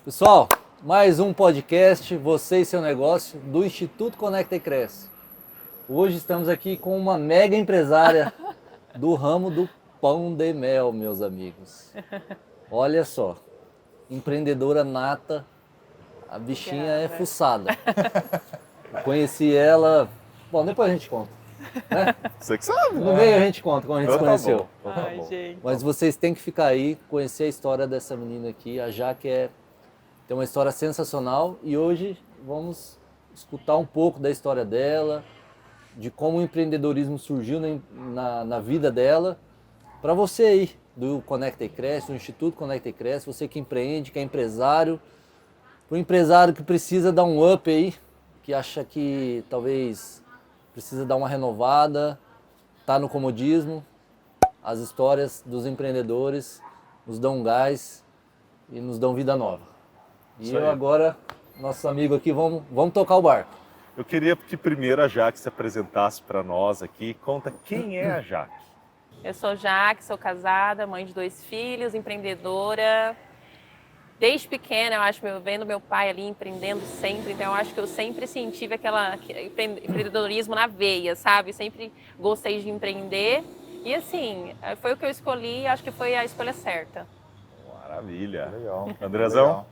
Pessoal, mais um podcast, Você e Seu Negócio, do Instituto Conecta e Cresce. Hoje estamos aqui com uma mega empresária do ramo do pão de mel, meus amigos. Olha só, empreendedora nata, a bichinha é fuçada. Eu conheci ela, bom, depois a gente conta, né? Você que sabe, No meio a gente conta como a gente se Então conheceu. Tá bom. Ai, gente. Mas vocês têm que ficar aí, conhecer a história dessa menina aqui, a Jaque tem uma história sensacional e hoje vamos escutar um pouco da história dela, de como o empreendedorismo surgiu na vida dela. Para você aí do Conecta e Cresce, do Instituto Conecta e Cresce, você que empreende, que é empresário, para o empresário que precisa dar um up aí, que acha que talvez precisa dar uma renovada, tá no comodismo, as histórias dos empreendedores nos dão um gás e nos dão vida nova. E Isso eu aí. agora, nosso amigo aqui, vamos tocar o barco. Eu queria que primeiro a Jaque se apresentasse para nós aqui. Conta quem é a Jaque. Eu sou Jaque, sou casada, mãe de 2 filhos, empreendedora. Desde pequena, eu acho, vendo meu pai ali empreendendo sempre, então eu acho que eu sempre tive aquele empreendedorismo na veia, sabe? Sempre gostei de empreender. E assim, foi o que eu escolhi, acho que foi a escolha certa. Maravilha. Legal. Andrezão? Legal.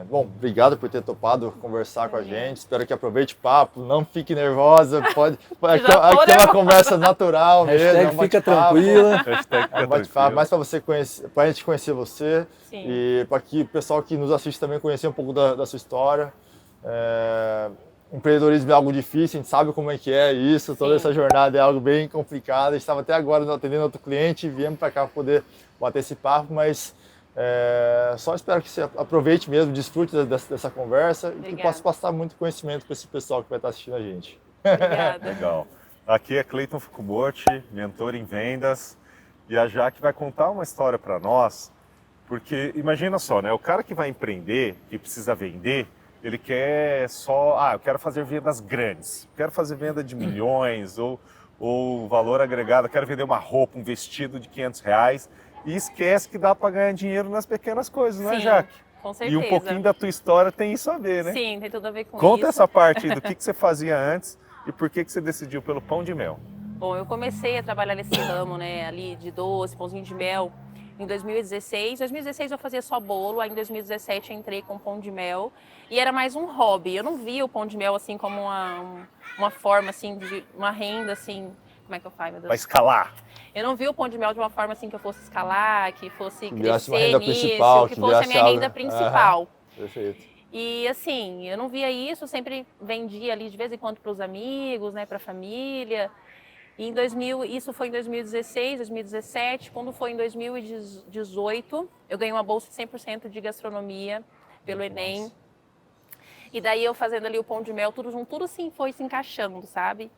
Bom, obrigado por ter topado conversar com a gente. Espero que aproveite o papo, não fique nervosa. Aqui é uma conversa natural mesmo. Hashtag fica tranquila. Hashtag É um bate-papo, mais para você conhecer, para a gente conhecer você. Sim. E para que o pessoal que nos assiste também conhecer um pouco da sua história. Empreendedorismo é algo difícil, a gente sabe como é que é isso, toda essa jornada é algo bem complicado. A gente estava até agora atendendo outro cliente e viemos para cá para poder bater esse papo, mas só espero que você aproveite mesmo, desfrute dessa conversa e que possa passar muito conhecimento para esse pessoal que vai estar assistindo a gente. Obrigada. Legal. Aqui é Cleiton Fukumochi, mentor em vendas, e a Jaque vai contar uma história para nós, porque imagina só, né? O cara que vai empreender, que precisa vender, ele quer só, eu quero fazer vendas grandes, quero fazer venda de milhões ou valor agregado, quero vender uma roupa, um vestido de R$500 e esquece que dá para ganhar dinheiro nas pequenas coisas, não é, Sim, Jaque? com certeza. E um pouquinho da tua história tem isso a ver, né? Sim, tem tudo a ver com Conta isso. essa parte aí do que você fazia antes e por que você decidiu pelo pão de mel. Bom, eu comecei a trabalhar nesse ramo, né, ali de doce, pãozinho de mel, em 2016. Em 2016 eu fazia só bolo, aí em 2017 eu entrei com pão de mel e era mais um hobby. Eu não via o pão de mel assim como uma forma assim de uma renda assim, como é que eu faço, meu Deus? Vai escalar. Eu não vi o pão de mel de uma forma assim que eu fosse escalar, que fosse virasse uma crescer renda nisso, principal, que que fosse a virasse minha algo, renda né? principal. Perfeito. E assim, eu não via isso, sempre vendia ali de vez em quando para os amigos, né, para a família. E isso foi em 2016, 2017. Quando foi em 2018, eu ganhei uma bolsa de 100% de gastronomia pelo Enem. E daí eu fazendo ali o pão de mel, tudo junto, tudo assim foi se encaixando, sabe?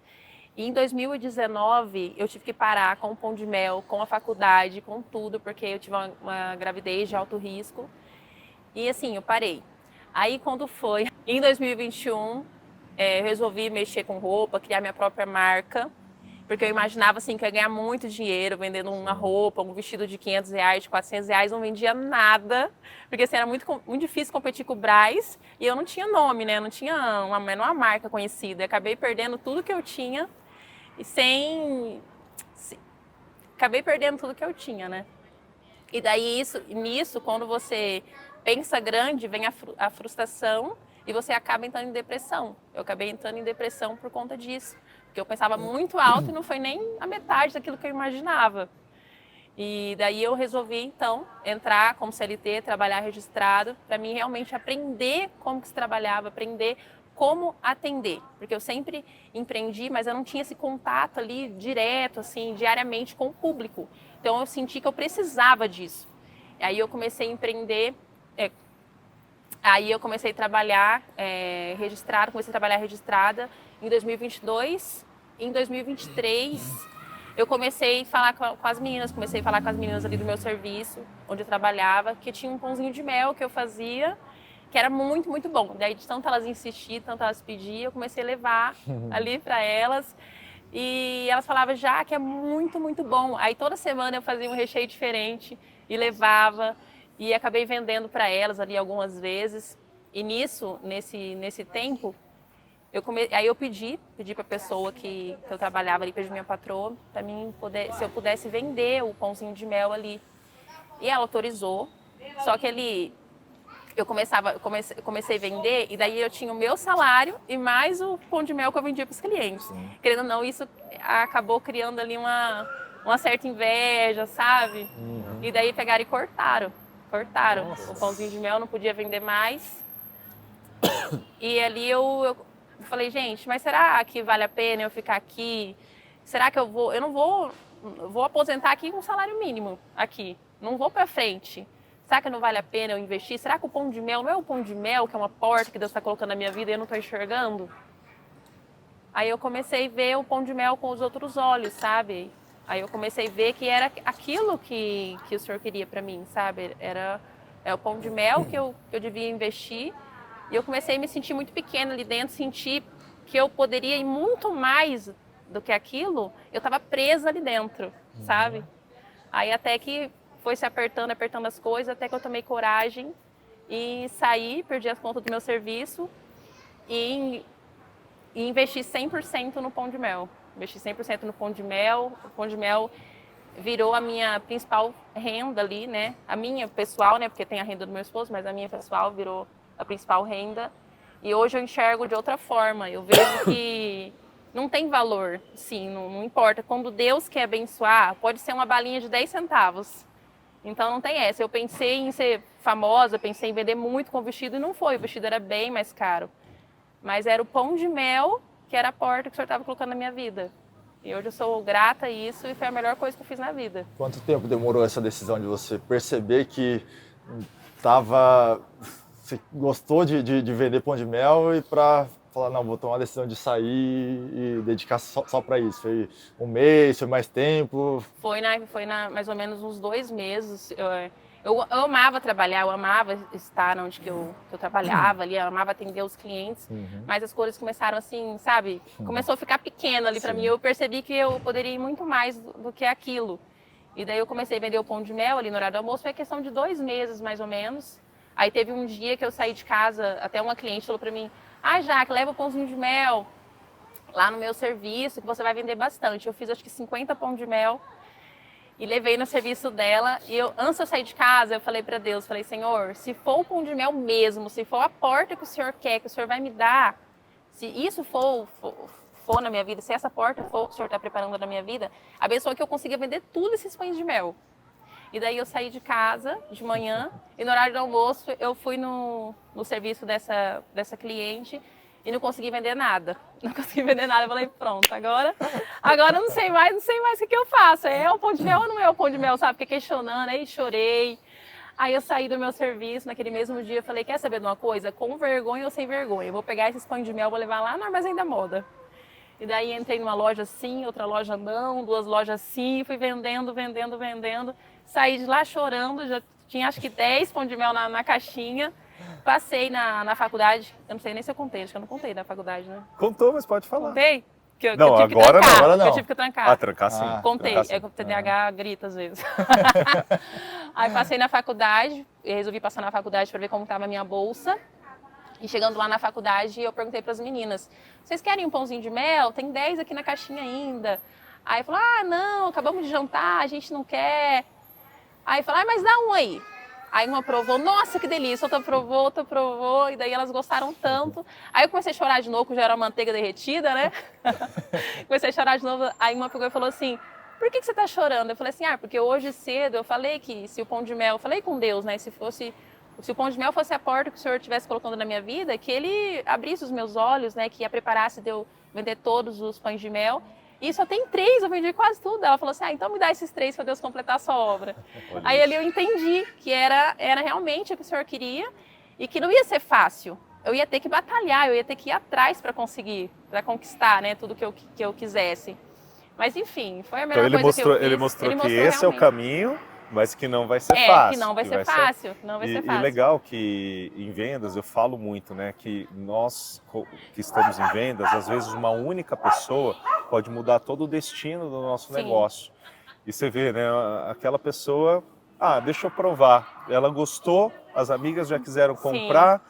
E em 2019 eu tive que parar com o pão de mel, com a faculdade, com tudo, porque eu tive uma gravidez de alto risco. E assim, eu parei. Aí quando foi em 2021, eu resolvi mexer com roupa, criar minha própria marca. Porque eu imaginava assim que eu ia ganhar muito dinheiro vendendo uma roupa, um vestido de R$500, de R$400, não vendia nada. Porque assim, era muito difícil competir com o Brás e eu não tinha nome, né? Não tinha uma marca conhecida. Eu acabei perdendo tudo que eu tinha e acabei perdendo tudo que eu tinha, né? E daí nisso, quando você pensa grande, vem a frustração e você acaba entrando em depressão. Eu acabei entrando em depressão por conta disso. Porque eu pensava muito alto e não foi nem a metade daquilo que eu imaginava. E daí eu resolvi, então, entrar como CLT, trabalhar registrado, para mim realmente aprender como que se trabalhava, aprender como atender. Porque eu sempre empreendi, mas eu não tinha esse contato ali direto, assim, diariamente com o público. Então eu senti que eu precisava disso. E aí eu comecei a empreender, aí eu comecei a trabalhar registrado, comecei a trabalhar registrada em 2022. Em 2023, eu comecei a falar com as meninas, ali do meu serviço, onde eu trabalhava, que tinha um pãozinho de mel que eu fazia, que era muito, muito bom. Daí, de tanto elas insistirem, tanto elas pediam, eu comecei a levar ali para elas. E elas falavam já que é muito, muito bom. Aí toda semana eu fazia um recheio diferente e levava. E acabei vendendo para elas ali algumas vezes. E nesse tempo, aí eu pedi para a pessoa que eu trabalhava ali, pedi minha patroa, para mim poder, se eu pudesse vender o pãozinho de mel ali. E ela autorizou. Só que eu comecei a vender e daí eu tinha o meu salário e mais o pão de mel que eu vendia para os clientes. Sim. Querendo ou não, isso acabou criando ali uma certa inveja, sabe? Uhum. E daí pegaram e cortaram. Nossa. O pãozinho de mel, não podia vender mais. E ali eu falei, gente, mas será que vale a pena eu ficar aqui? Será que eu não vou aposentar aqui com salário mínimo aqui. Não vou para frente. Será que não vale a pena eu investir? Será que o pão de mel não é o pão de mel, que é uma porta que Deus está colocando na minha vida e eu não estou enxergando? Aí eu comecei a ver o pão de mel com os outros olhos, sabe? Aí eu comecei a ver que era aquilo que o Senhor queria para mim, sabe? É o pão de mel que eu devia investir. E eu comecei a me sentir muito pequena ali dentro, sentir que eu poderia ir muito mais do que aquilo. Eu estava presa ali dentro, sabe? Aí até que foi se apertando as coisas, até que eu tomei coragem e saí, perdi as contas do meu serviço e investi 100% no pão de mel. Investi 100% no pão de mel. O pão de mel virou a minha principal renda ali, né? A minha pessoal, né? Porque tem a renda do meu esposo, mas a minha pessoal virou a principal renda. E hoje eu enxergo de outra forma. Eu vejo que não tem valor, sim, não importa. Quando Deus quer abençoar, pode ser uma balinha de 10 centavos. Então não tem essa. Eu pensei em ser famosa, pensei em vender muito com vestido e não foi. O vestido era bem mais caro. Mas era o pão de mel que era a porta que o Senhor estava colocando na minha vida. E hoje eu sou grata a isso e foi a melhor coisa que eu fiz na vida. Quanto tempo demorou essa decisão de você perceber que você gostou de vender pão de mel e para falar, não, vou tomar a decisão de sair e dedicar só para isso? Foi um mês, foi mais tempo? Foi mais ou menos uns 2 meses. Eu amava trabalhar, eu amava estar onde que eu trabalhava ali, eu amava atender os clientes, mas as coisas começaram assim, sabe? Começou a ficar pequena ali para mim, eu percebi que eu poderia ir muito mais do que aquilo. E daí eu comecei a vender o pão de mel ali no horário do almoço, foi questão de 2 meses mais ou menos. Aí teve um dia que eu saí de casa, até uma cliente falou para mim, Jaque, leva o pãozinho de mel lá no meu serviço, que você vai vender bastante. Eu fiz acho que 50 pão de mel. E levei no serviço dela, e antes de eu sair de casa, eu falei para Deus, falei, Senhor, se for o pão de mel mesmo, se for a porta que o Senhor quer, que o Senhor vai me dar, se isso for na minha vida, se essa porta for que o Senhor está preparando na minha vida, abençoa que eu consiga vender tudo esses pães de mel. E daí eu saí de casa de manhã, e no horário do almoço eu fui no serviço dessa cliente, e não consegui vender nada. Não consegui vender nada. Eu falei, pronto, agora eu não sei mais o que eu faço. É o pão de mel ou não é o pão de mel, sabe? Fiquei questionando, aí chorei. Aí eu saí do meu serviço naquele mesmo dia. Falei, quer saber de uma coisa? Com vergonha ou sem vergonha? Eu vou pegar esses pães de mel, vou levar lá no Armazém da Moda. E daí entrei numa loja sim, outra loja não, 2 lojas sim. Fui vendendo. Saí de lá chorando, já tinha acho que 10 pão de mel na caixinha. Passei na faculdade, eu não sei nem se eu contei, acho que eu não contei na faculdade, né? Contou, mas pode falar. Contei? Não, agora não. Agora não. Eu tive que trancar. Trancar sim. Contei, trancar sim. é que o TDAH grita às vezes. Aí passei na faculdade, e resolvi passar na faculdade para ver como estava a minha bolsa. E chegando lá na faculdade, eu perguntei para as meninas, vocês querem um pãozinho de mel? Tem 10 aqui na caixinha ainda. Aí falou, não, acabamos de jantar, a gente não quer. Aí falou, mas dá um aí. Aí uma provou, nossa, que delícia, outra provou, e daí elas gostaram tanto. Aí eu comecei a chorar de novo, porque já era manteiga derretida, né? Comecei a chorar de novo, aí uma pegou e falou assim, por que você tá chorando? Eu falei assim, porque hoje cedo eu falei que se o pão de mel, eu falei com Deus, né, se o pão de mel fosse a porta que o Senhor estivesse colocando na minha vida, que Ele abrisse os meus olhos, né, que ia preparar-se de eu vender todos os pães de mel. E só tem 3, eu vendi quase tudo. Ela falou assim, então me dá esses 3 para Deus completar a sua obra. Aí ali eu entendi que era realmente o que o Senhor queria e que não ia ser fácil. Eu ia ter que batalhar, eu ia ter que ir atrás para conseguir, para conquistar, né, tudo que eu quisesse. Mas enfim, foi a melhor coisa que eu fiz. Ele mostrou que esse é o caminho, mas que não vai ser fácil. Que não vai ser fácil, não vai ser fácil. E legal que em vendas, eu falo muito, né, que nós que estamos em vendas, às vezes uma única pessoa pode mudar todo o destino do nosso negócio. E você vê, né, aquela pessoa Ah, deixa eu provar. Ela gostou, as amigas já quiseram comprar,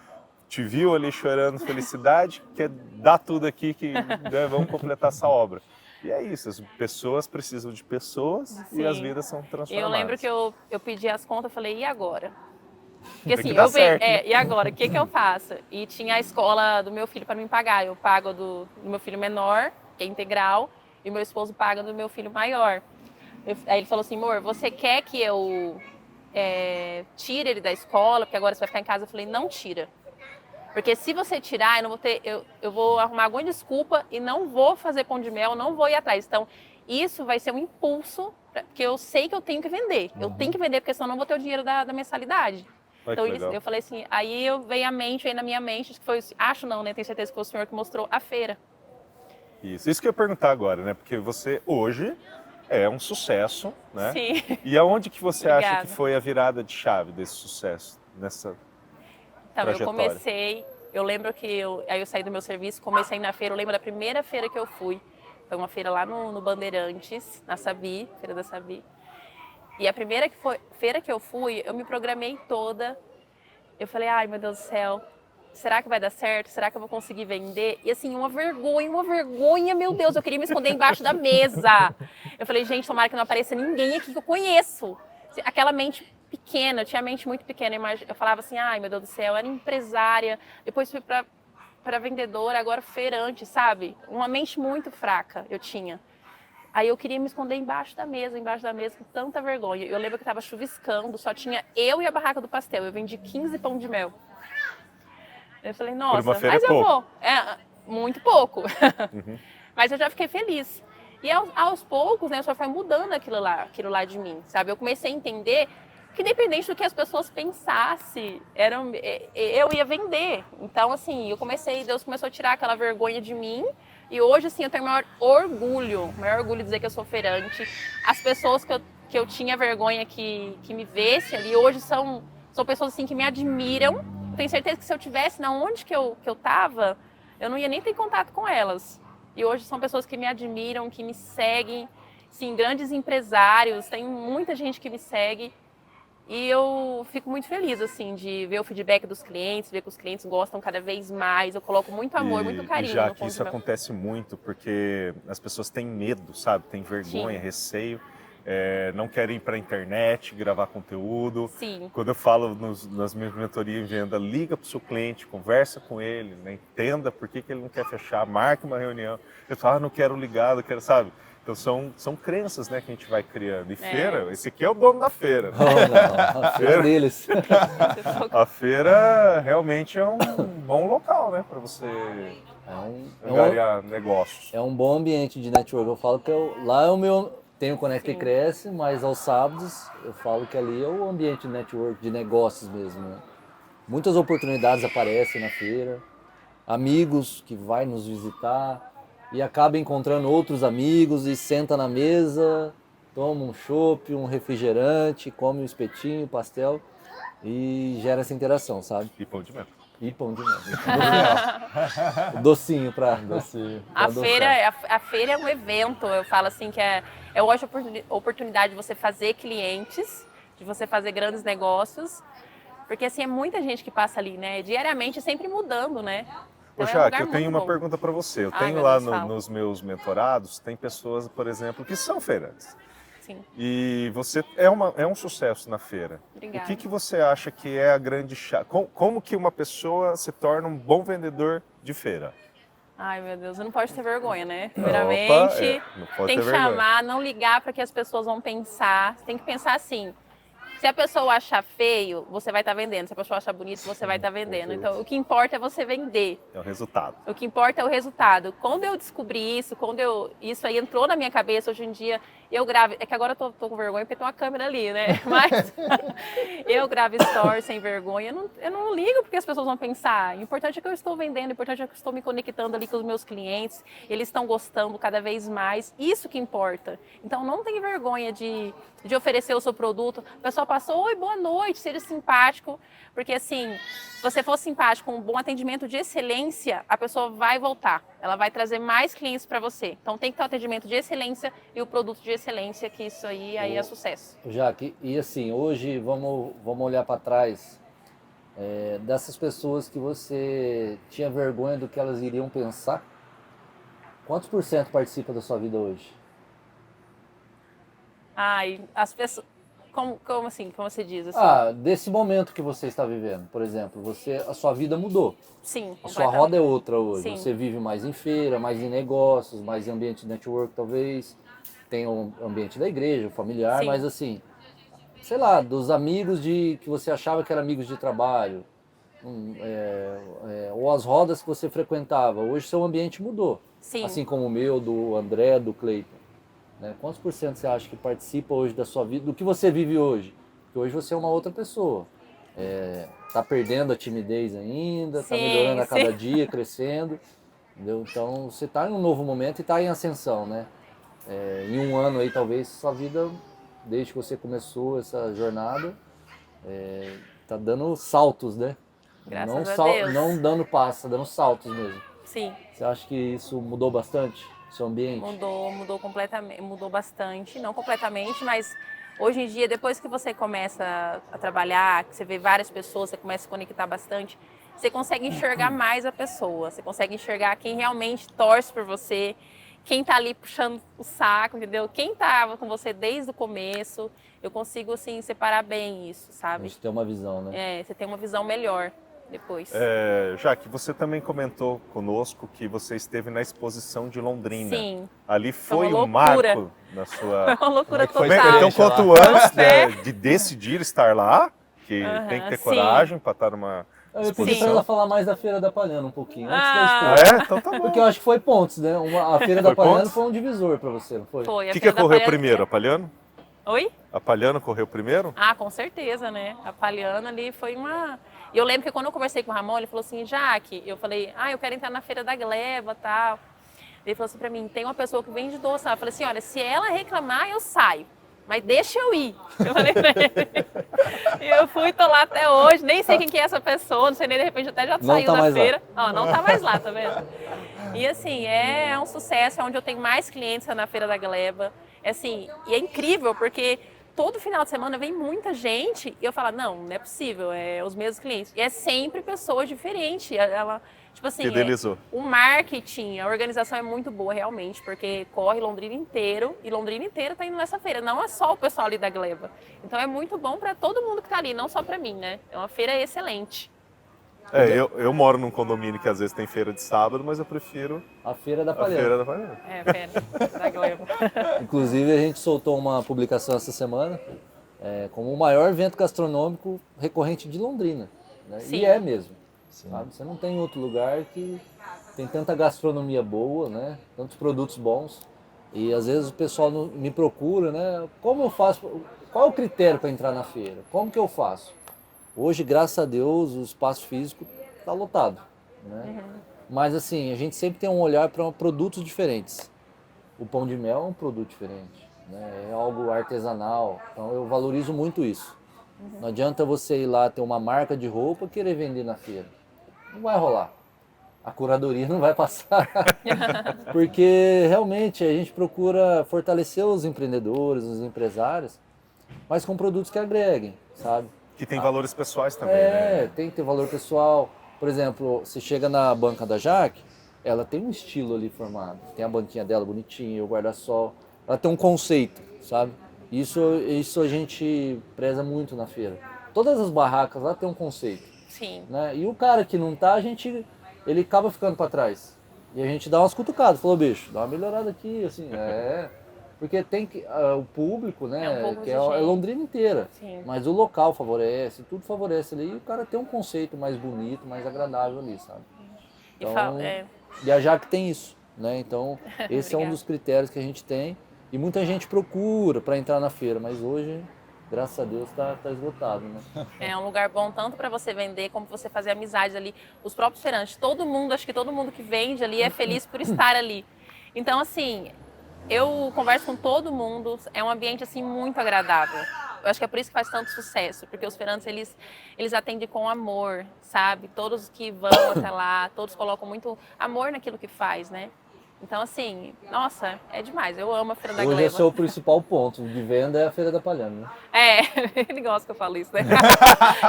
te viu ali chorando felicidade, quer dar tudo aqui que né, vamos completar essa obra. E é isso, as pessoas precisam de pessoas e as vidas são transformadas. Eu lembro que eu pedi as contas, falei, e agora? Porque assim, dar certo, né? e agora, o que eu faço? E tinha a escola do meu filho para me pagar. Eu pago do meu filho menor, que é integral, e meu esposo paga do meu filho maior. Aí ele falou assim, amor, você quer que eu tire ele da escola, porque agora você vai ficar em casa? Eu falei, não tira. Porque se você tirar, eu não vou ter, eu vou arrumar alguma desculpa e não vou fazer pão de mel, não vou ir atrás. Então, isso vai ser um impulso, porque eu sei que eu tenho que vender. Eu tenho que vender, porque senão eu não vou ter o dinheiro da mensalidade. Então, eu falei assim, aí veio na minha mente, que foi, acho não, né? Tenho certeza que foi o senhor que mostrou a feira. Isso que eu ia perguntar agora, né? Porque você hoje é um sucesso, né? Sim. E aonde que você Obrigada. acha que foi a virada de chave desse sucesso, nessa Então, trajetória? eu lembro que aí eu saí do meu serviço, comecei na feira, eu lembro da primeira feira que eu fui. Foi uma feira lá no Bandeirantes, na Sabi, Feira da Sabi. E a primeira feira que eu fui, eu me programei toda. Eu falei, ai meu Deus do céu, será que vai dar certo? Será que eu vou conseguir vender? E assim, uma vergonha, meu Deus, eu queria me esconder embaixo da mesa. Eu falei, gente, tomara que não apareça ninguém aqui que eu conheço. Aquela mente pequena, eu tinha a mente muito pequena, eu falava assim, ai meu Deus do céu, eu era empresária, depois fui para vendedora, agora feirante, sabe? Uma mente muito fraca eu tinha. Aí eu queria me esconder embaixo da mesa, com tanta vergonha. Eu lembro que estava chuviscando, só tinha eu e a barraca do pastel. Eu vendi 15 pão de mel. Eu falei, nossa, mas eu vou. Muito pouco. Mas eu já fiquei feliz. E aos poucos, né, só foi mudando aquilo lá de mim, sabe? Eu comecei a entender que independente do que as pessoas pensassem, eu ia vender. Então, assim, Deus começou a tirar aquela vergonha de mim. E hoje, assim, eu tenho o maior orgulho de dizer que eu sou feirante. As pessoas que eu tinha vergonha que me vissem ali, hoje são pessoas, assim, que me admiram. Eu tenho certeza que se eu tivesse na onde que eu tava, eu não ia nem ter contato com elas. E hoje são pessoas que me admiram, que me seguem, sim, grandes empresários, tem muita gente que me segue. E eu fico muito feliz, assim, de ver o feedback dos clientes, ver que os clientes gostam cada vez mais. Eu coloco muito amor, muito carinho. E já que isso acontece muito, porque as pessoas têm medo, sabe? Tem vergonha, receio. Não querem ir para a internet, gravar conteúdo. Sim. Quando eu falo nas minhas mentorias em venda, liga para o seu cliente, conversa com ele, né? Entenda por que ele não quer fechar, marque uma reunião. Eu falo, não quero ligar, não quero, sabe? Então são crenças, né, que a gente vai criando. E feira, esse aqui é o dono da feira. Né? Não, a feira deles. A feira realmente é um bom local, né, para você angariar negócios. É um bom ambiente de network. Eu falo que lá é o meu... Tem o Conecta e Cresce, mas aos sábados eu falo que ali é o ambiente de network, de negócios mesmo. Né? Muitas oportunidades aparecem na feira, amigos que vai nos visitar e acaba encontrando outros amigos e senta na mesa, toma um chopp, um refrigerante, come um espetinho, pastel e gera essa interação, sabe? E pão de mel. E pão de mel. Docinho para docinho. A feira é um evento, eu falo assim que é hoje a oportunidade de você fazer clientes, de você fazer grandes negócios, porque assim é muita gente que passa ali, né? Diariamente sempre mudando, né? Ô, Jaque, eu tenho uma pergunta para você. Eu tenho lá nos meus mentorados, tem pessoas, por exemplo, que são feirantes. Sim. E você é um sucesso na feira. Obrigada. O que você acha que é a grande chave? Como que uma pessoa se torna um bom vendedor de feira? Ai, meu Deus, não pode ter vergonha, né? Não, primeiramente, não pode tem ter que vergonha. chamar, não ligar para que as pessoas vão pensar. Você tem que pensar assim, se a pessoa achar feio, você vai estar vendendo. Se a pessoa achar bonito, você vai estar vendendo. Então, o que importa é você vender. É o resultado. O que importa é o resultado. Quando eu descobri isso, isso aí entrou na minha cabeça, hoje em dia, eu gravo... É que agora eu tô com vergonha porque tem uma câmera ali, né? Mas eu gravo stories sem vergonha. Eu não ligo porque as pessoas vão pensar. O importante é que eu estou vendendo, o importante é que eu estou me conectando ali com os meus clientes. Eles estão gostando cada vez mais. Isso que importa. Então, não tem vergonha de oferecer o seu produto. A pessoa passou, oi, boa noite, seja simpático. Porque assim, se você for simpático, com um bom atendimento de excelência, a pessoa vai voltar. Ela vai trazer mais clientes para você. Então tem que ter um atendimento de excelência e o produto de excelência. excelência, que isso aí é sucesso. Jaque, e assim, hoje vamos olhar para trás dessas pessoas que você tinha vergonha do que elas iriam pensar. Quantos por cento participa da sua vida hoje? Ai, as pessoas... Como assim? Como você diz? Assim? Desse momento que você está vivendo, por exemplo, a sua vida mudou. Sim, A sua completamente. roda é outra hoje. Sim. Você vive mais em feira, mais em negócios, mais em ambiente de network, talvez. Tem o ambiente da igreja, o familiar, Sim. mas assim, sei lá, dos amigos que você achava que eram amigos de trabalho, ou as rodas que você frequentava. Hoje seu ambiente mudou. Sim. Assim como o meu, do André, do Cleiton. Né? Quantos por cento você acha que participa hoje da sua vida, do que você vive hoje? Porque hoje você é uma outra pessoa. Tá perdendo a timidez ainda, tá Sim, melhorando a cada sim. dia, crescendo. Entendeu? Então você está em um novo momento e está em ascensão, né? Em um ano aí, talvez, sua vida, desde que você começou essa jornada, tá dando saltos, né? Graças a Deus. Não dando passos, tá dando saltos mesmo. Sim. Você acha que isso mudou bastante o seu ambiente? Mudou completamente, mudou bastante, não completamente, mas hoje em dia, depois que você começa a trabalhar, que você vê várias pessoas, você começa a se conectar bastante, você consegue enxergar mais a pessoa, você consegue enxergar quem realmente torce por você, quem tá ali puxando o saco, entendeu? Quem tava com você desde o começo, eu consigo, assim, separar bem isso, A sabe? gente tem uma visão, né? Você tem uma visão melhor depois. Jaque, você também comentou conosco que você esteve na exposição de Londrina. Sim. Ali Foi foi uma um loucura. marco na sua... Uma loucura Como é que foi? total. Então, quanto Lá. antes É. de decidir estar lá, que tem que ter sim. coragem para estar numa Eu ia pedir para exposição. ela falar mais da Feira da Palhana um pouquinho, antes da Ah. exposição. Então tá bom. Porque eu acho que foi pontos, né? A Feira da Foi Palhana pontos? foi um divisor para você, não foi? Foi. O a que Feira da correu Palhana- primeiro? A Palhano? Oi? A Palhano correu primeiro? Ah, com certeza, né? A Palhana ali foi uma... E eu lembro que quando eu conversei com o Ramon, ele falou assim, Jaque, eu falei, eu quero entrar na Feira da Gleba e tal. Ele falou assim pra mim, tem uma pessoa que vende doce. Eu falei assim, olha, se ela reclamar, eu saio. Mas deixa eu ir. Eu falei pra ele. E eu fui, tô lá até hoje, nem sei quem que é essa pessoa, não sei nem, de repente até já Não saiu tá da mais lá. feira. Ó, não tá mais lá, tá vendo? E assim, é um sucesso, é onde eu tenho mais clientes na Feira da Gleba. Assim, e é incrível, porque todo final de semana vem muita gente e eu falo, não é possível, é os mesmos clientes. E é sempre pessoas diferentes. Ela, tipo assim, Fidelizou. o marketing, a organização é muito boa realmente, porque corre Londrina inteiro e Londrina inteira tá indo nessa feira. Não é só o pessoal ali da Gleba. Então é muito bom para todo mundo que tá ali, não só para mim, né? É uma feira excelente. Eu moro num condomínio que às vezes tem feira de sábado, mas eu prefiro A Feira da a Palhana. feira da Palhano. Feira da Gleba. Inclusive, a gente soltou uma publicação essa semana como o maior evento gastronômico recorrente de Londrina. Né? Sim. E é mesmo. Sabe? Você não tem outro lugar que tem tanta gastronomia boa, né? Tantos produtos bons. E às vezes o pessoal me procura, né? Como eu faço? Qual é o critério para entrar na feira? Como que eu faço? Hoje, graças a Deus, o espaço físico está lotado. Né? Mas assim, a gente sempre tem um olhar para produtos diferentes. O pão de mel é um produto diferente, né? É algo artesanal, então eu valorizo muito isso. Não adianta você ir lá ter uma marca de roupa e querer vender na feira. Não vai rolar. A curadoria não vai passar. Porque realmente a gente procura fortalecer os empreendedores, os empresários, mas com produtos que agreguem, sabe? Que tem valores pessoais também, né? Tem que ter valor pessoal. Por exemplo, você chega na banca da Jaque, ela tem um estilo ali formado. Tem a banquinha dela bonitinha, o guarda-sol. Ela tem um conceito, sabe? Isso a gente preza muito na feira. Todas as barracas lá tem um conceito. Sim. Né? E o cara que não tá, ele acaba ficando para trás. E a gente dá umas cutucadas. Falou, bicho, dá uma melhorada aqui, assim. Porque tem que o público, né, É um pouco que é exigente. Londrina inteira. Sim. Mas o local favorece, tudo favorece ali. E o cara tem um conceito mais bonito, mais agradável ali, sabe? Então, e a Jaque tem isso, né? Então, esse é um Obrigada. dos critérios que a gente tem. E muita gente procura para entrar na feira, mas hoje, graças a Deus, tá esgotado, né? É um lugar bom tanto para você vender como você fazer amizade ali. Os próprios feirantes, todo mundo, acho que todo mundo que vende ali é feliz por estar ali. Então, assim, eu converso com todo mundo, é um ambiente assim muito agradável. Eu acho que é por isso que faz tanto sucesso, porque os feirantes eles atendem com amor, sabe? Todos que vão até lá, todos colocam muito amor naquilo que faz, né? Então, assim, nossa, é demais. Eu amo a Feira da Hoje Gleba. é seu principal ponto de venda é a Feira da Palhana, né? É, ele gosta que eu falo isso, né?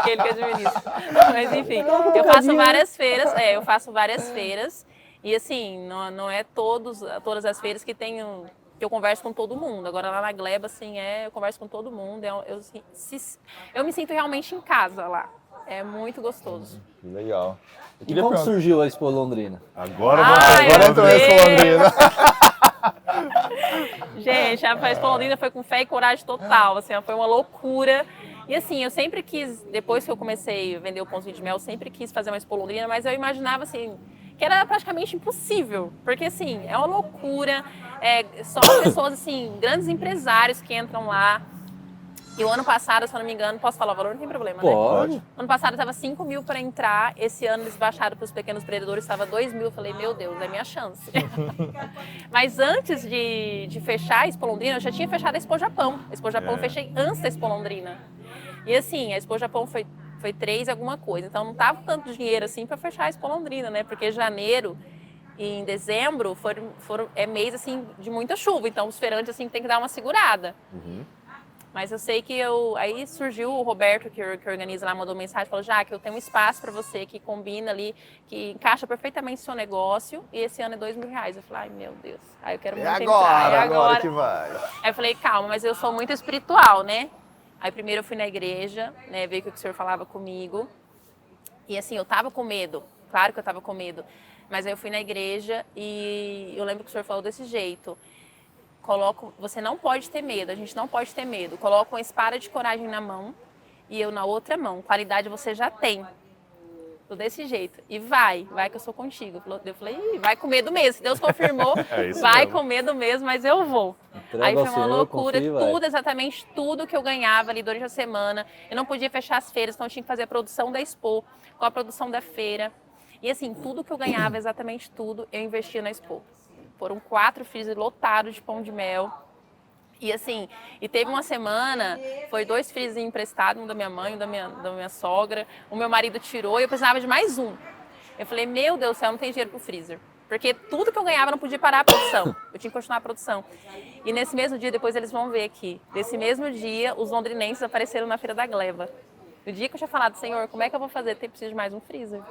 Ele que administra. Mas enfim, eu faço várias feiras, eu faço várias feiras. E assim, não é todas as feiras que que eu converso com todo mundo. Agora lá na Gleba, assim, eu converso com todo mundo. Eu me sinto realmente em casa lá. É muito gostoso. Legal. Eu E queria como perguntar. surgiu a Expo Londrina? Agora Ai, vamos Agora meu entrou esse Londrina. Gente, a Expo Londrina foi com fé e coragem total, assim, foi uma loucura. E assim, eu sempre quis, depois que eu comecei a vender o pãozinho de mel, eu sempre quis fazer uma Expo Londrina, mas eu imaginava assim, que era praticamente impossível, porque assim, é uma loucura, só pessoas assim, grandes empresários que entram lá. E o ano passado, se eu não me engano, posso falar o valor? Não tem problema, né? Pode. Ano passado estava 5 mil para entrar, esse ano eles baixaram para os pequenos empreendedores, estava 2 mil. Eu falei, meu Deus, é minha chance. Mas antes de fechar a Expo Londrina, eu já tinha fechado a Expo Japão. A Expo Japão eu fechei antes da Expo Londrina. E assim, a Expo Japão foi 3 alguma coisa, então não tava tanto dinheiro assim para fechar a Expo Londrina, né? Porque janeiro e em dezembro é mês assim de muita chuva, então os feirantes assim tem que dar uma segurada. Mas eu sei que aí surgiu o Roberto, que organiza lá, mandou mensagem, falou, que eu tenho um espaço para você que combina ali, que encaixa perfeitamente o seu negócio, e esse ano é R$2.000. Eu falei, ai meu Deus, aí eu quero muito entrar. Agora que vai. Aí eu falei, calma, mas eu sou muito espiritual, né? Aí primeiro eu fui na igreja, né, ver o que o senhor falava comigo, e assim, eu tava com medo, claro que eu tava com medo, mas aí eu fui na igreja e eu lembro que o senhor falou desse jeito, você não pode ter medo, a gente não pode ter medo. Coloca uma espada de coragem na mão e eu na outra mão. Qualidade você já tem. Tô desse jeito. E vai que eu sou contigo. Eu falei, vai com medo mesmo. Se Deus confirmou, vai mesmo. Com medo mesmo, mas eu vou. Entrega Aí ao foi uma Senhor, loucura, confia e vai. tudo, exatamente tudo que eu ganhava ali durante a semana. Eu não podia fechar as feiras, então eu tinha que fazer a produção da Expo com a produção da feira. E assim, tudo que eu ganhava, exatamente tudo, eu investia na Expo. Foram 4 freezer lotados de pão de mel. E assim, teve uma semana, foi 2 freezer emprestados, um da minha mãe, um da minha sogra. O meu marido tirou e eu precisava de mais um. Eu falei, meu Deus do céu, não tem dinheiro pro freezer. Porque tudo que eu ganhava eu não podia parar a produção. Eu tinha que continuar a produção. E nesse mesmo dia, depois eles vão ver aqui, nesse mesmo dia, os londrinenses apareceram na Feira da Gleba. No dia que eu tinha falado, Senhor, como é que eu vou fazer? Preciso de mais um freezer.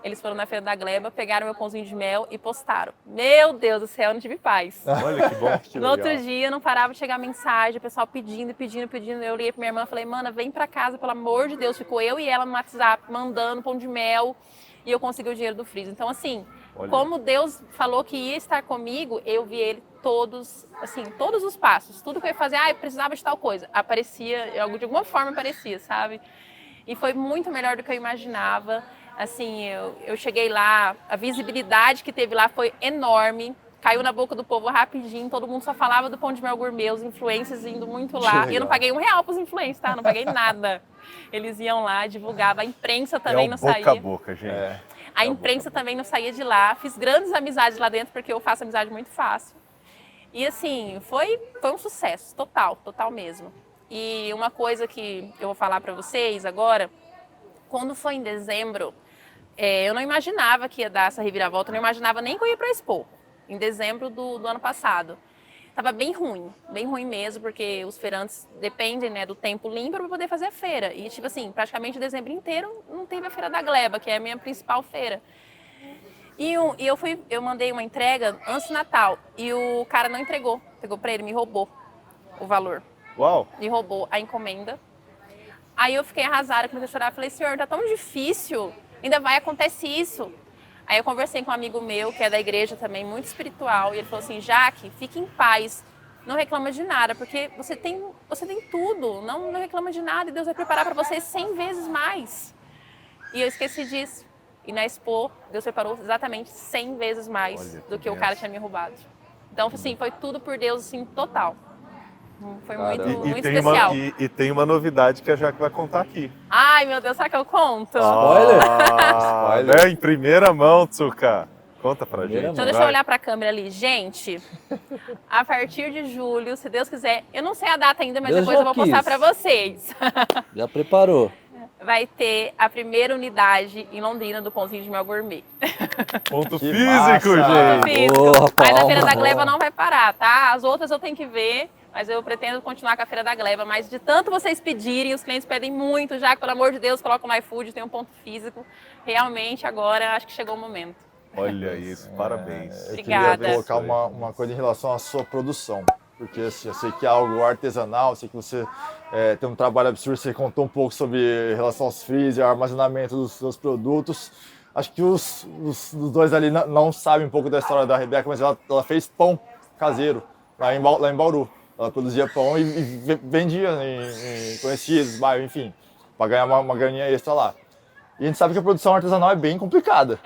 Eles foram na Feira da Gleba, pegaram meu pãozinho de mel e postaram. Meu Deus do céu, eu não tive paz. Olha que bom. Que No legal. outro dia, não parava de chegar mensagem, o pessoal pedindo. Eu liguei pra minha irmã e falei, mana, vem pra casa, pelo amor de Deus. Ficou eu e ela no WhatsApp, mandando pão de mel, e eu consegui o dinheiro do freezer. Então, assim, como Deus falou que ia estar comigo, eu vi ele todos os passos. Tudo que eu ia fazer, eu precisava de tal coisa. Aparecia, de alguma forma aparecia, sabe? E foi muito melhor do que eu imaginava. Assim, eu cheguei lá, a visibilidade que teve lá foi enorme, caiu na boca do povo rapidinho, todo mundo só falava do pão de mel gourmet, os influencers indo muito lá. E eu não paguei R$1 pros influencers, tá? Não paguei nada. Eles iam lá, divulgavam, a imprensa também não saía. Boca a boca, gente. A imprensa também não saía de lá, fiz grandes amizades lá dentro, porque eu faço amizade muito fácil. E assim, foi um sucesso, total mesmo. E uma coisa que eu vou falar pra vocês agora, quando foi em dezembro, eu não imaginava que ia dar essa reviravolta, eu não imaginava nem que eu ia para a Expo, em dezembro do ano passado. Estava bem ruim mesmo, porque os feirantes dependem, né, do tempo limpo para poder fazer a feira. E, tipo assim, praticamente dezembro inteiro não teve a Feira da Gleba, que é a minha principal feira. E eu mandei uma entrega antes do Natal, e o cara não entregou, pegou para ele, me roubou o valor. Uau! Me roubou a encomenda. Aí eu fiquei arrasada, comecei a chorar, falei, senhor, tá tão difícil, ainda vai acontecer isso. Aí eu conversei com um amigo meu, que é da igreja também, muito espiritual, e ele falou assim, Jaque, fique em paz, não reclama de nada, porque você tem tudo, não reclama de nada, e Deus vai preparar para você 100 vezes mais. E eu esqueci disso. E na Expo, Deus preparou exatamente 100 vezes mais do que o cara tinha me roubado. Então, assim, foi tudo por Deus, assim, total. Foi muito especial. E tem uma novidade que a Jaque vai contar aqui. Ai, meu Deus, será que eu conto? Spoiler? Em primeira mão, Tsuka. Conta pra gente. Então, deixa eu olhar pra câmera ali. Gente, a partir de julho, se Deus quiser, eu não sei a data ainda, mas Deus depois eu já vou postar quis. pra vocês. Já preparou. vai ter a primeira unidade em Londrina do Pãozinho de Mel Gourmet. Ponto Que físico, massa! gente. Físico. Boa, Mas a palma. Feira da Gleba não vai parar, tá? As outras eu tenho que ver, mas eu pretendo continuar com a Feira da Gleba. Mas de tanto vocês pedirem, os clientes pedem muito, já que, pelo amor de Deus, coloca no iFood, tem um ponto físico. Realmente, agora, acho que chegou o momento. Olha isso, parabéns. Eu Obrigada. queria colocar uma coisa em relação à sua produção, porque assim, eu sei que é algo artesanal, eu sei que você tem um trabalho absurdo, você contou um pouco sobre relação aos freezer, armazenamento dos seus produtos. Acho que os dois ali não sabem um pouco da história da Rebeca, mas ela fez pão caseiro lá em Bauru. Ela produzia pão e vendia em conhecidos, bairro, enfim, para ganhar uma graninha extra lá. E a gente sabe que a produção artesanal é bem complicada.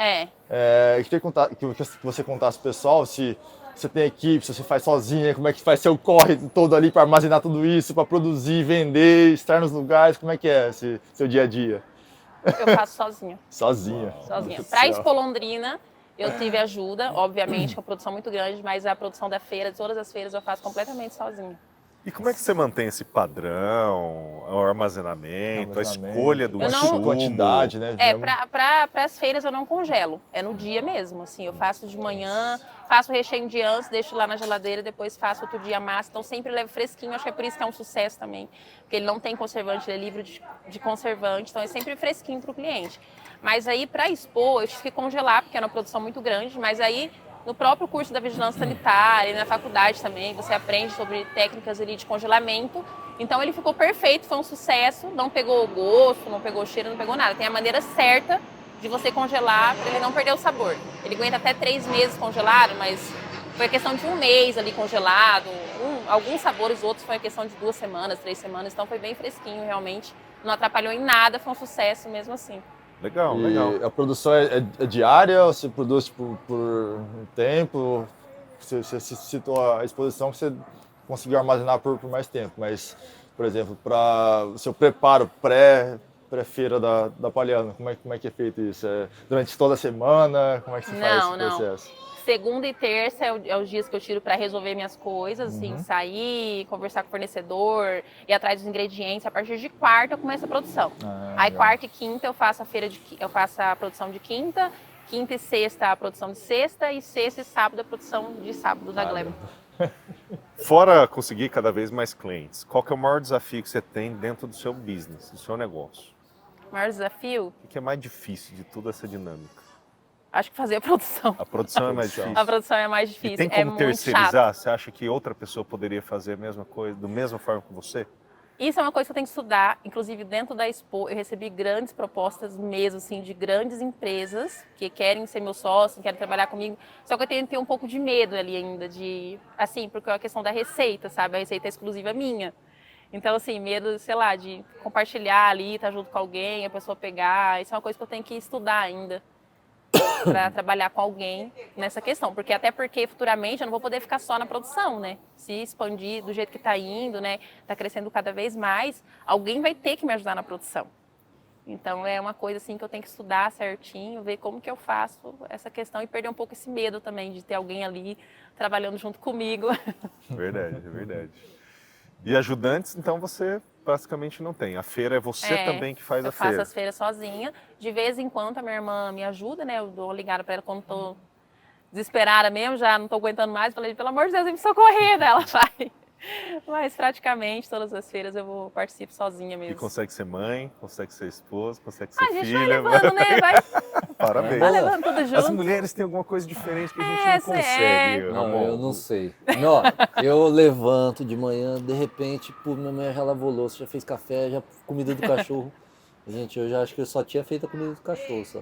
Eu queria que você contasse pro pessoal se você tem equipe, se você faz sozinha, como é que faz seu corre todo ali para armazenar tudo isso, para produzir, vender, estar nos lugares, como é que é esse seu dia a dia? Eu faço sozinha. Sozinha. Sozinha. Para Expo Londrina, eu tive ajuda, obviamente, com a produção muito grande, mas a produção da feira, de todas as feiras, eu faço completamente sozinha. E como é que você mantém esse padrão, o armazenamento, a escolha do insumo? Quantidade, né? Para as feiras eu não congelo, é no dia mesmo, assim, eu faço de manhã, faço o recheio de antes, deixo lá na geladeira, depois faço outro dia a massa, então sempre levo fresquinho, acho que é por isso que é um sucesso também, porque ele não tem conservante, ele é livre de conservante, então é sempre fresquinho para o cliente. Mas aí para expor, eu tive que congelar, porque é uma produção muito grande, mas aí no próprio curso da vigilância sanitária, na faculdade também, você aprende sobre técnicas ali de congelamento. Então ele ficou perfeito, foi um sucesso, não pegou gosto, não pegou cheiro, não pegou nada. Tem a maneira certa de você congelar para ele não perder o sabor. Ele aguenta até 3 meses congelado, mas foi questão de 1 mês ali congelado. Alguns sabores, outros foi questão de 2 semanas, 3 semanas, então foi bem fresquinho realmente. Não atrapalhou em nada, foi um sucesso mesmo assim. Legal, E legal. a produção é diária, ou você produz tipo, por um tempo? Você citou a exposição que você conseguiu armazenar por mais tempo, mas, por exemplo, para o seu preparo pré-feira da Palhano, como é que é feito isso? É durante toda a semana? Como é que você faz esse processo? Segunda e terça é os dias que eu tiro para resolver minhas coisas, assim, sair, conversar com o fornecedor, ir atrás dos ingredientes. A partir de quarta eu começo a produção. Aí legal. quarta e quinta eu faço a produção de quinta, quinta e sexta a produção de sexta e sexta e sábado a produção de sábado da Gleba. Fora conseguir cada vez mais clientes, qual que é o maior desafio que você tem dentro do seu business, do seu negócio? O maior desafio? O que é mais difícil de toda essa dinâmica? Acho que fazer a produção. A produção é mais difícil. A produção é mais difícil. E tem como terceirizar? Você acha que outra pessoa poderia fazer a mesma coisa, da mesma forma que você? Isso é uma coisa que eu tenho que estudar. Inclusive, dentro da Expo, eu recebi grandes propostas mesmo, assim, de grandes empresas que querem ser meu sócio, querem trabalhar comigo. Só que eu tenho que ter um pouco de medo ali ainda, assim, porque é a questão da receita, sabe? A receita é exclusiva minha. Então, assim, medo, sei lá, de compartilhar ali, estar junto com alguém, a pessoa pegar. Isso é uma coisa que eu tenho que estudar ainda para trabalhar com alguém nessa questão, até porque futuramente eu não vou poder ficar só na produção, né? Se expandir do jeito que está indo, né? Está crescendo cada vez mais, alguém vai ter que me ajudar na produção. Então é uma coisa assim que eu tenho que estudar certinho, ver como que eu faço essa questão e perder um pouco esse medo também de ter alguém ali trabalhando junto comigo. Verdade, é verdade. E ajudantes, então você basicamente não tem. A feira é você também que faz a feira. Eu faço as feiras sozinha. De vez em quando a minha irmã me ajuda, né? Eu dou ligada para ela quando estou desesperada mesmo, já não estou aguentando mais. Falei, pelo amor de Deus, me socorrer. Daí ela vai. Mas praticamente todas as feiras eu participo sozinha mesmo. E consegue ser mãe, consegue ser esposa, consegue ser filha. A gente vai levando, né? Parabéns. Vai levando tudo junto. As mulheres têm alguma coisa diferente que a gente não consegue. Não, eu não sei. Não, eu levanto de manhã, de repente, minha mãe já lavou louça, já fez café, já comida do cachorro. Gente, eu já acho que eu só tinha feito a comida do cachorro, só.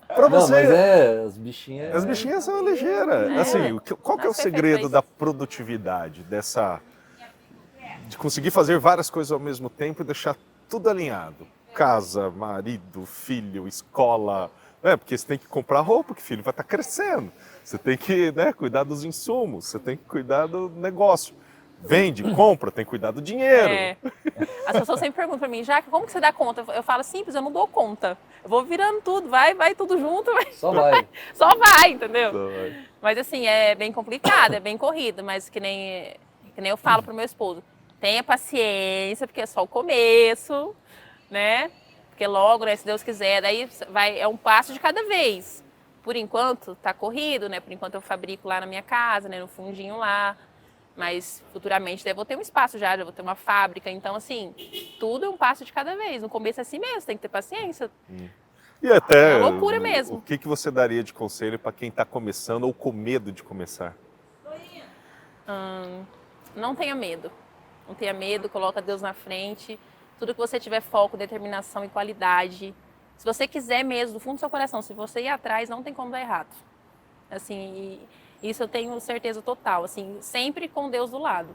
Pra você... Não, mas as bichinhas... As bichinhas são ligeiras. Assim, qual que é o segredo da produtividade, de conseguir fazer várias coisas ao mesmo tempo e deixar tudo alinhado? Casa, marido, filho, escola... Porque você tem que comprar roupa, que o filho vai estar crescendo. Você tem que cuidar dos insumos, você tem que cuidar do negócio. Vende, compra, tem que cuidar do dinheiro. As pessoas sempre perguntam pra mim, Jaque, como que você dá conta? Eu falo, simples, eu não dou conta. Eu vou virando tudo, vai tudo junto. Só vai. Só vai, entendeu? Só vai. Mas assim, é bem complicado, é bem corrido, mas que nem eu falo pro meu esposo, tenha paciência, porque é só o começo, né? Porque logo, né, se Deus quiser, daí é um passo de cada vez. Por enquanto tá corrido, né? Por enquanto eu fabrico lá na minha casa, né, no fundinho lá. Mas futuramente eu vou ter um espaço já vou ter uma fábrica. Então, assim, tudo é um passo de cada vez. No começo é assim mesmo, tem que ter paciência. E até É uma loucura mesmo. o que você daria de conselho para quem está começando ou com medo de começar? Não tenha medo. Não tenha medo, coloca Deus na frente. Tudo que você tiver foco, determinação e qualidade. Se você quiser mesmo, do fundo do seu coração, se você ir atrás, não tem como dar errado. Assim, isso eu tenho certeza total. Assim, sempre com Deus do lado.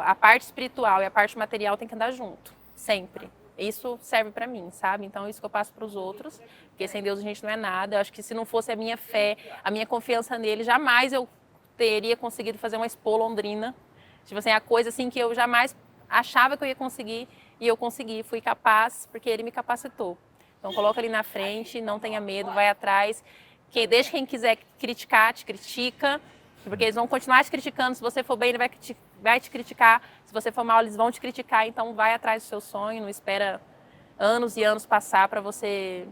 A parte espiritual e a parte material tem que andar junto. Sempre. Isso serve para mim, sabe? Então, isso que eu passo para os outros. Porque sem Deus a gente não é nada. Eu acho que se não fosse a minha fé, a minha confiança nele, jamais eu teria conseguido fazer uma Expo Londrina. Tipo assim, a coisa assim que eu jamais achava que eu ia conseguir e eu consegui, fui capaz porque ele me capacitou. Então coloca ali na frente, não tenha medo, vai atrás. Deixa quem quiser criticar, te critica, porque eles vão continuar te criticando. Se você for bem, ele vai te criticar. Se você for mal, eles vão te criticar. Então vai atrás do seu sonho, não espera anos e anos passar para você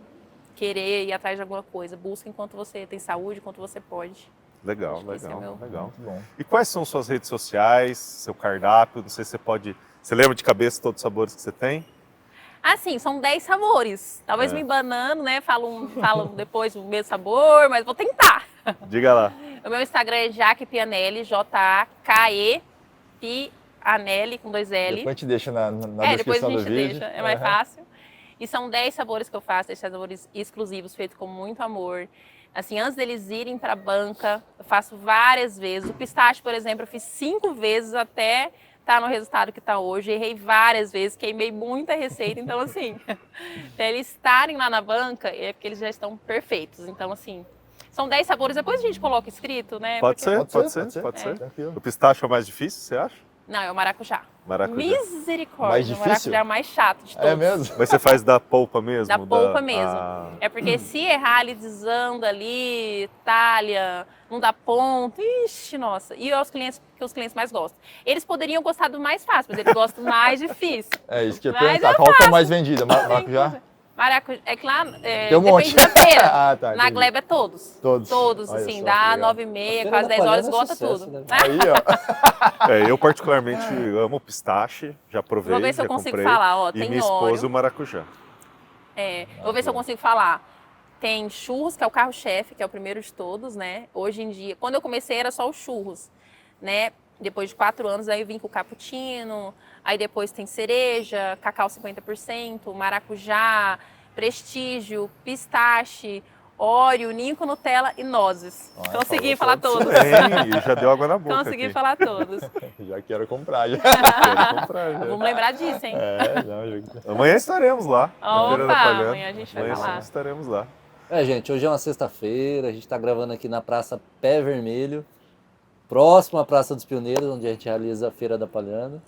querer ir atrás de alguma coisa. Busca enquanto você tem saúde, enquanto você pode. Legal, Acho que esse é legal, meu- legal. Muito bom. E quais são suas redes sociais, seu cardápio? Não sei se você pode... Você lembra de cabeça todos os sabores que você tem? Assim, são 10 sabores. Talvez É. me embanando, né? Falo depois o mesmo sabor, mas vou tentar. Diga lá. O meu Instagram é Jaque Pianelli, Jake Pianelli, com 2 L. Depois a gente deixa na Depois a descrição do gente vídeo. deixa, é mais Aham. fácil. E são 10 sabores que eu faço, 10 sabores exclusivos, feitos com muito amor. Assim, antes deles irem para a banca, eu faço várias vezes. O pistache, por exemplo, eu fiz 5 vezes até estar no resultado que está hoje. Errei várias vezes, queimei muita receita. Então, assim, até eles estarem lá na banca, é porque eles já estão perfeitos. Então, assim, são 10 sabores. Depois a gente coloca escrito, né? Pode Porque- ser, Pode pode ser, ser, pode ser. pode ser. Tranquilo. O pistache é o mais difícil, você acha? Não, é o maracujá. Maracujá. Misericórdia, Mais o difícil? maracujá é o mais chato de todos. É mesmo? Mas você faz da polpa mesmo? Da polpa mesmo. Ah, É porque se errar ali, desanda ali, talha, não dá ponto, ixi, nossa. E os clientes que os clientes mais gostam. Eles poderiam gostar do mais fácil, mas eles gostam do mais difícil. É isso que eu ia Mas perguntar. é Qual que é fácil. a mais vendida? Maracujá? Maracujá, é que lá, Tem um monte. depende da feira. Ah, tá, Na entendi. Gleba é todos. Todos. Todos, Olha assim, só, dá legal. 9h30, Feira quase da 10 horas, Palhana é esgota sucesso, tudo. né? Aí, ó. eu particularmente amo pistache, já provei, Vou ver se já eu consigo comprei. falar, ó, E tem minha esposa óleo. o maracujá. Vou ver se eu consigo falar. Tem churros, que é o carro-chefe, que é o primeiro de todos, né? Hoje em dia, quando eu comecei era só os churros, né? Depois de 4 anos, aí eu vim com o cappuccino, aí depois tem cereja, cacau 50%, maracujá, prestígio, pistache, Oreo, ninho com Nutella e nozes. Consegui falar todos. Tem, e já deu água na boca Consegui aqui. falar todos. Já quero comprar. Já. Quero comprar, já. Vamos lembrar disso, hein? É, não, já... Amanhã estaremos lá. na Feira da Opa, Palhana. amanhã a gente vai Amanhã falar. estaremos lá. Gente, hoje é uma sexta-feira, a gente está gravando aqui na Praça Pé Vermelho, próximo à Praça dos Pioneiros, onde a gente realiza a Feira da Palhana.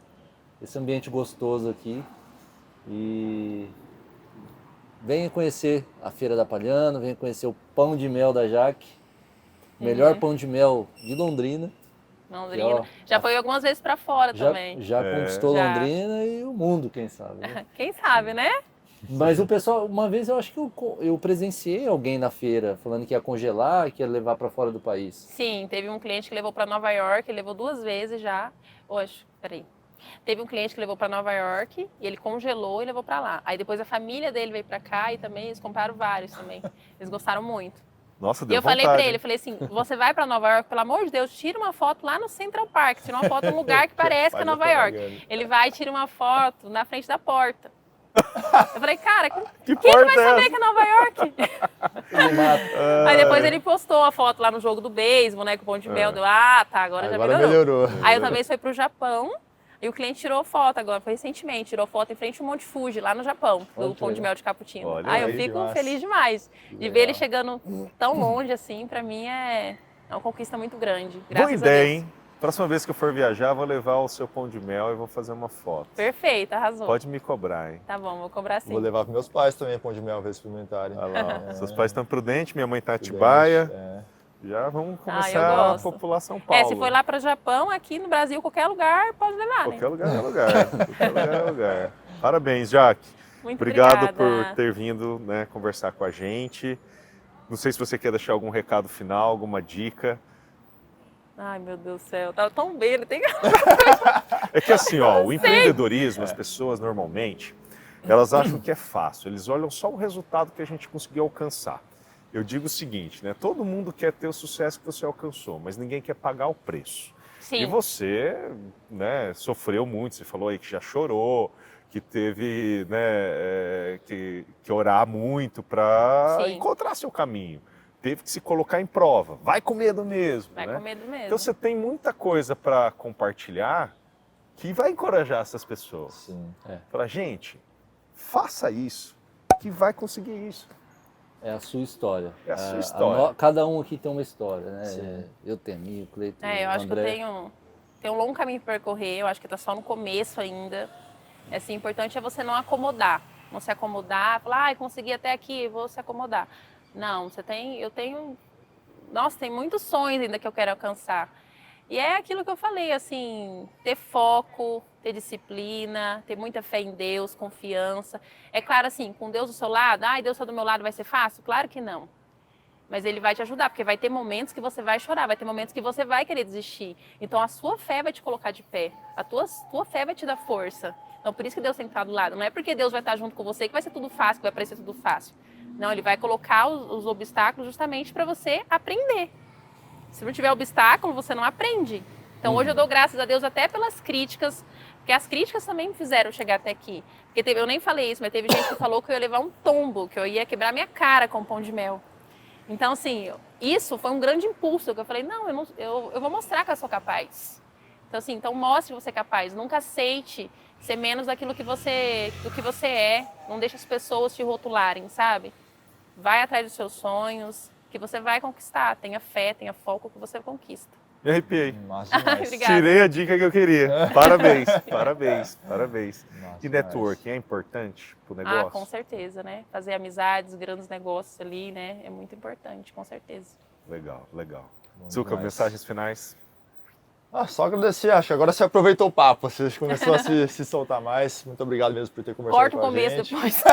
Esse ambiente gostoso aqui. E venha conhecer a Feira da Palhana, venha conhecer o pão de mel da Jaque, melhor pão de mel de Londrina. Londrina. E, ó, Já foi algumas vezes pra fora também. Já conquistou Já. Londrina e o mundo, quem sabe. Né? Quem sabe, né? Mas o pessoal, uma vez eu acho que eu presenciei alguém na feira falando que ia congelar, que ia levar para fora do país. Sim, teve um cliente que levou para Nova York, ele levou 2 vezes já. Hoje, peraí. Teve um cliente que levou para Nova York e ele congelou e levou para lá. Aí depois a família dele veio para cá e também eles compraram vários também. Eles gostaram muito. Nossa, E deu eu falei vontade. para ele, eu falei assim, você vai para Nova York, pelo amor de Deus, tira uma foto lá no Central Park, tira uma foto num lugar que parece que é Faz Nova a York. propaganda. Ele vai e tira uma foto na frente da porta. Eu falei, cara, Que quem que porta vai é saber essa? que é Nova York? Ele mata. Aí depois ele postou a foto lá no jogo do beisebol, né, com o pão de mel. Deu, tá, agora já Agora melhorou. melhorou. Aí outra vez foi pro Japão e o cliente tirou foto agora, foi recentemente, tirou foto em frente ao Monte Fuji, lá no Japão, Olha do que pão de legal. mel de cappuccino. Olha Aí eu aí, fico massa. feliz demais de ver Legal. ele chegando tão longe assim, pra mim é uma conquista muito grande. Boa Graças a ideia, Deus. hein? Próxima vez que eu for viajar, vou levar o seu pão de mel e vou fazer uma foto. Perfeito, arrasou. Pode me cobrar, hein? Tá bom, vou cobrar sim. Vou levar para meus pais também pão de mel para experimentarem. Olha lá, ó. Seus pais estão prudentes, minha mãe tá em Prudente, Atibaia. é. Já vamos eu começar a gosto. popular São Paulo. Se for lá para o Japão, aqui no Brasil, qualquer lugar, pode levar, né? Qualquer lugar é lugar. Qualquer lugar é lugar. Parabéns, Jaque. Muito Obrigado obrigada. por ter vindo, né, conversar com a gente. Não sei se você quer deixar algum recado final, alguma dica. Ai, meu Deus do céu, tá tão bem, ele tem que... É que assim, ó, o empreendedorismo, as pessoas normalmente, elas acham que é fácil, eles olham só o resultado que a gente conseguiu alcançar. Eu digo o seguinte, né, todo mundo quer ter o sucesso que você alcançou, mas ninguém quer pagar o preço. Sim. E você, né, sofreu muito, você falou aí que já chorou, que teve, né, que orar muito para Sim. encontrar seu caminho. Teve que se colocar em prova. Vai com medo mesmo, Vai né? com medo mesmo. Então você tem muita coisa para compartilhar que vai encorajar essas pessoas. Sim. Fala, gente, faça isso, que vai conseguir isso. É a sua história. É a sua história. Cada um aqui tem uma história, né? Sim. Eu tenho, o Cleiton, eu o acho que eu André. tenho um longo caminho para percorrer, eu acho que tá só no começo ainda. Assim, o importante é você não acomodar. Não se acomodar, falar, ai, consegui até aqui, vou se acomodar. Não, nossa, tem muitos sonhos ainda que eu quero alcançar. E é aquilo que eu falei, assim, ter foco, ter disciplina, ter muita fé em Deus, confiança. É claro, assim, com Deus do seu lado, ai, Deus está do meu lado, vai ser fácil? Claro que não. Mas Ele vai te ajudar, porque vai ter momentos que você vai chorar, vai ter momentos que você vai querer desistir. Então a sua fé vai te colocar de pé, a tua fé vai te dar força. Então por isso que Deus tem que estar do lado. Não é porque Deus vai estar junto com você que vai ser tudo fácil, que vai parecer tudo fácil. Não, Ele vai colocar os obstáculos justamente para você aprender. Se não tiver obstáculo, você não aprende. Então hoje eu dou graças a Deus até pelas críticas, porque as críticas também me fizeram chegar até aqui. Porque eu nem falei isso, mas teve gente que falou que eu ia levar um tombo, que eu ia quebrar minha cara com pão de mel. Então, assim, isso foi um grande impulso, que eu falei, não, eu vou mostrar que eu sou capaz. Então, assim, mostre que você é capaz. Nunca aceite ser menos do que você é. Não deixe as pessoas te rotularem, sabe? Vai atrás dos seus sonhos, que você vai conquistar. Tenha fé, tenha foco, que você conquista. Me arrepiei. Massa demais. Obrigada. Tirei a dica que eu queria. Parabéns, parabéns, parabéns. Massa E demais. networking é importante pro negócio? Ah, com certeza, né? Fazer amizades, grandes negócios ali, né? É muito importante, com certeza. Legal, legal. Bom Zucca, demais. mensagens finais? Só agradecer, acho que agora você aproveitou o papo, você começou a se soltar mais. Muito obrigado mesmo por ter conversado Corta o com a começo gente. depois.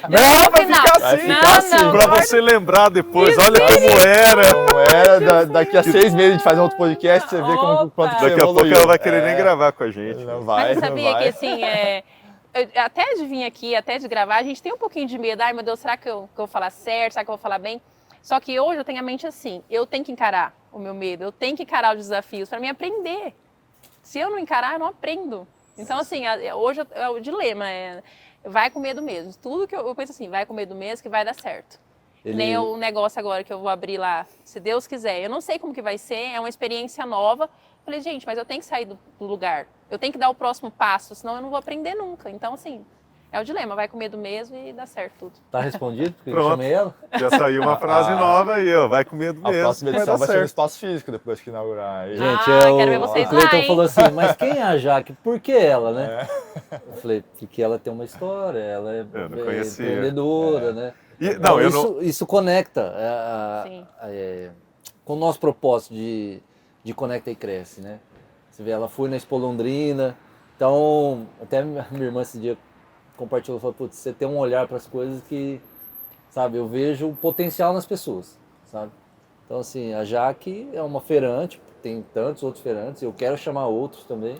Não, vai final. ficar Vai assim. ficar assim. Pra você lembrar depois, olha como era. Como era, daqui a 6 meses a gente faz um outro podcast, você vê quanto que você Daqui a pouco evoluiu. ela vai querer nem gravar com a gente. Não né? vai, Mas você não sabia vai. que, assim, até de vir aqui, até de gravar, a gente tem um pouquinho de medo. Ai, meu Deus, será que eu vou falar certo? Será que eu vou falar bem? Só que hoje eu tenho a mente assim, eu tenho que encarar o meu medo, eu tenho que encarar os desafios para mim aprender. Se eu não encarar, eu não aprendo. Então, assim, hoje é o dilema, vai com medo mesmo. Tudo que eu penso assim, vai com medo mesmo que vai dar certo. Nem o negócio agora que eu vou abrir lá, se Deus quiser. Eu não sei como que vai ser, é uma experiência nova. Falei, gente, mas eu tenho que sair do lugar. Eu tenho que dar o próximo passo, senão eu não vou aprender nunca. Então, assim, é o dilema, vai com medo mesmo e dá certo tudo. Tá respondido? Porque eu Pronto. chamei ela? Já saiu uma frase nova aí, ó. Vai com medo A mesmo. próxima vai edição dar vai ser no certo. espaço físico, depois que inaugurar. Aí. Gente, quero ver vocês o Cleiton lá, hein? falou assim, mas quem é a Jaque? Por que ela, né? É. Eu falei, porque ela tem uma história, ela é Eu não conhecia. empreendedora, né? E- não, eu isso, não. isso conecta Sim. com o nosso propósito de Conecta e Cresce, né? Você vê, ela foi na Expo Londrina, então, até minha irmã esse dia compartilhou, falou, putz, você tem um olhar para as coisas que, sabe, eu vejo o potencial nas pessoas, sabe? Então, assim, a Jaque é uma feirante, tem tantos outros feirantes, eu quero chamar outros também,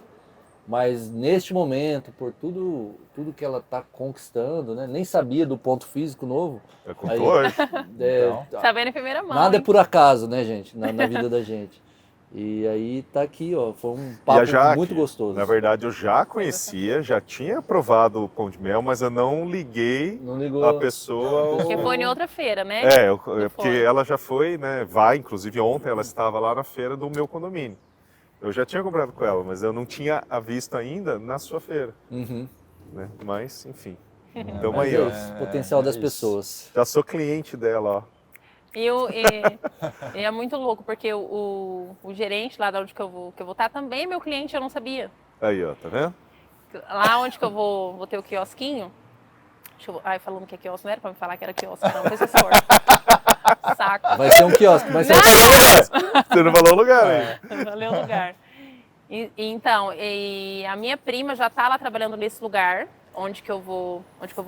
mas neste momento, por tudo que ela está conquistando, né? Nem sabia do ponto físico novo. Eu conto Aí- hoje. Então. Sabendo em primeira mão. Nada é hein? por acaso, né, gente, na vida da gente. E aí tá aqui, ó, foi um E a papo Jaque, muito gostoso. na verdade, eu já conhecia, já tinha provado o pão de mel, mas eu não liguei Não ligou. a pessoa. ao- Porque foi em outra feira, né? Porque ela já foi, né? Vai, inclusive ontem ela estava lá na feira do meu condomínio. Eu já tinha comprado com ela, mas eu não tinha a visto ainda na sua feira, Uhum. né? Mas, enfim. Então Mas aí, é ó. isso, potencial das isso. pessoas. Já sou cliente dela, ó. E é muito louco, porque o gerente lá de onde que eu vou estar também é meu cliente, eu não sabia. Aí, ó, tá vendo? Lá onde que eu vou ter o quiosquinho, ai, falando que é quiosque, não era pra me falar que era quiosque, não, professor. Saco. Vai ser um quiosque, mas você vai fazer um lugar. Você não falou o lugar aí. Valeu o lugar. Então, a minha prima já tá lá trabalhando nesse lugar, onde que eu vou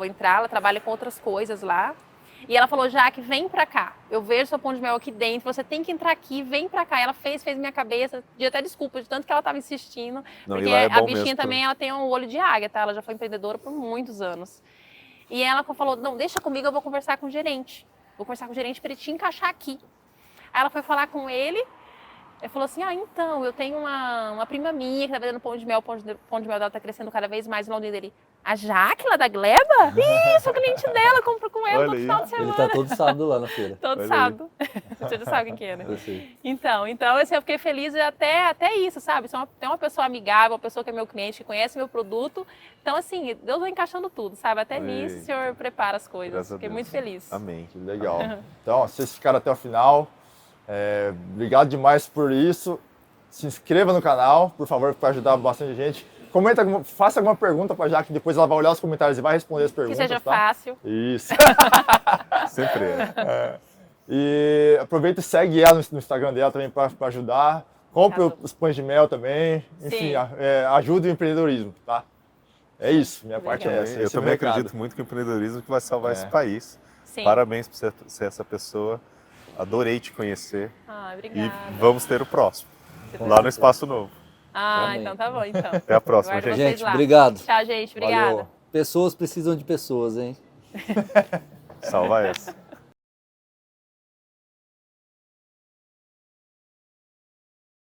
entrar. Ela trabalha com outras coisas lá. E ela falou, Jaque, vem pra cá. Eu vejo seu pão de mel aqui dentro, você tem que entrar aqui, vem pra cá. E ela fez minha cabeça, pedi até desculpa de tanto que ela tava insistindo. Não, porque e lá é a bom bichinha mesmo, também, ela tem um olho de águia, tá? Ela já foi empreendedora por muitos anos. E ela falou, não, deixa comigo, eu vou conversar com o gerente. Vou conversar com o gerente para ele te encaixar aqui. Aí ela foi falar com ele. Ele falou assim, então, eu tenho uma prima minha que tá vendendo pão de mel, o pão de mel dela tá crescendo cada vez mais, o nome dele. A Jaque, lá da Gleba? Isso, o cliente dela, compra com ela Olha todo aí. final de semana. Ele tá todo sábado lá na feira. Todo Olha sábado. Você já sabe quem que é, né? Eu sei. Então assim, eu fiquei feliz até isso, sabe? Tem uma pessoa amigável, uma pessoa que é meu cliente, que conhece meu produto. Então, assim, Deus vai encaixando tudo, sabe? Até nisso o Senhor prepara as coisas. Graças a Fiquei Deus. muito feliz. Amém. Que legal. Então, vocês ficaram até o final. Obrigado demais por isso. Se inscreva no canal, por favor, para ajudar bastante gente. Faça alguma pergunta para a Jaque, depois ela vai olhar os comentários e vai responder as perguntas. Que seja tá? fácil. Isso. Sempre é. E aproveita e segue ela no Instagram dela também para ajudar. Compre Obrigada. os pães de mel também. Enfim, ajude o empreendedorismo, tá? É isso, minha parte é essa. Eu Esse é o também recado. acredito muito que o empreendedorismo que vai salvar esse país. Sim. Parabéns por ser essa pessoa. Adorei te conhecer. Obrigada. E vamos ter o próximo. Lá no Espaço Novo. Amém. Então tá bom, então. Até a próxima, Aguardo gente. vocês Gente, lá. obrigado. Tchau, gente. Obrigada. Valeu. Pessoas precisam de pessoas, hein? Salva essa.